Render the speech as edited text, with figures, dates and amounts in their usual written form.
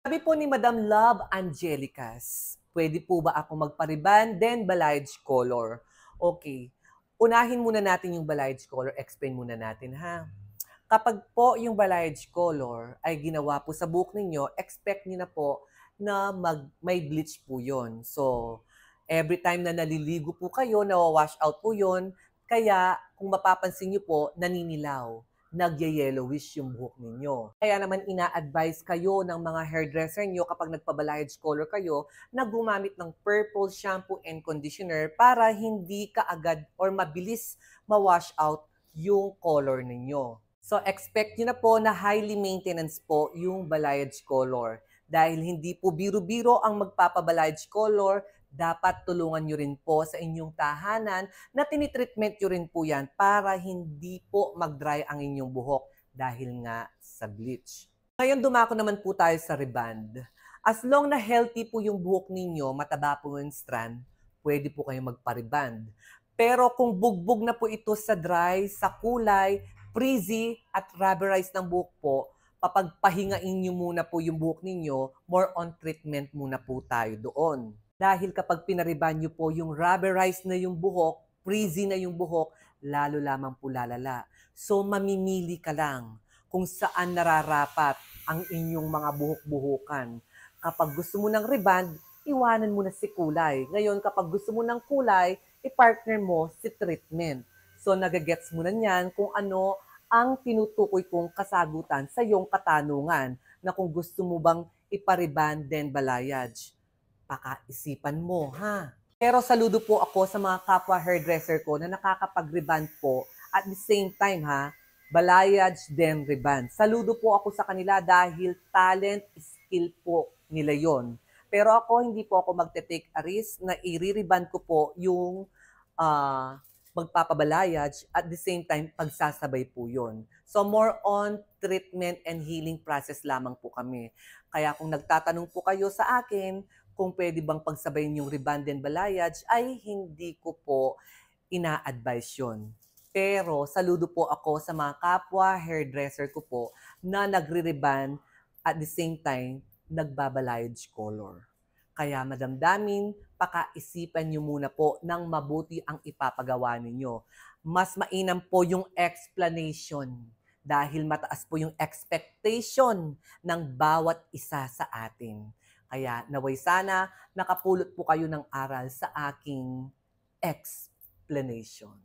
Sabi po ni Madam Love Angelicas, pwede po ba ako magpariban then balayage color? Okay, unahin muna natin yung balayage color, explain muna natin ha. Kapag po yung balayage color ay ginawa po sa buhok ninyo, expect niyo na po na may bleach po yon. So, every time na naliligo po kayo, nawawash out po yon. Kaya, kung mapapansin niyo po, naninilaw, nagye-yellowish yung buhok ninyo. Kaya naman ina-advise kayo ng mga hairdresser niyo kapag nagpa-balayage color kayo na gumamit ng purple shampoo and conditioner para hindi kaagad or mabilis ma-wash out yung color ninyo. So expect nyo na po na highly maintenance po yung balayage color. Dahil hindi po biro-biro ang magpapabalayage color, dapat tulungan nyo rin po sa inyong tahanan na tinitreatment nyo rin po yan para hindi po mag-dry ang inyong buhok dahil nga sa bleach. Ngayon dumako naman po tayo sa reband. As long na healthy po yung buhok ninyo, mataba po yung strand, pwede po kayong magpa-reband. Pero kung bugbog na po ito sa dry, sa kulay, frizzy at rubberized ng buhok po, papagpahingain nyo muna po yung buhok ninyo, more on treatment muna po tayo doon. Dahil kapag pinariban nyo po yung rubberized na yung buhok, frizzy na yung buhok, lalo lamang po lalala. So mamimili ka lang kung saan nararapat ang inyong mga buhok-buhukan. Kapag gusto mo ng reband, iwanan mo na si kulay. Ngayon, kapag gusto mo ng kulay, i-partner mo si treatment. So nagagets mo na niyan kung ano ang tinutukoy kong kasagutan sa iyong katanungan na kung gusto mo bang ipariban then balayage. Pakaisipan mo, ha? Pero saludo po ako sa mga kapwa hairdresser ko na nakakapag-reband po at the same time, ha, balayage then reband. Saludo po ako sa kanila dahil talent, skill po nila yon. Pero ako, hindi po ako magte-take a risk na i-reband ko po yung magpapabalayage at the same time pagsasabay po yun. So more on treatment and healing process lamang po kami. Kaya kung nagtatanong po kayo sa akin kung pwede bang pagsabayin yung reband and balayage, ay hindi ko po ina-advise yun. Pero saludo po ako sa mga kapwa hairdresser ko po na nagre-reband at the same time nagbabalayage color. Kaya madamdamin, pakaisipan nyo muna po ng mabuti ang ipapagawa ninyo. Mas mainam po yung explanation dahil mataas po yung expectation ng bawat isa sa atin. Kaya naway sana nakapulot po kayo ng aral sa aking explanation.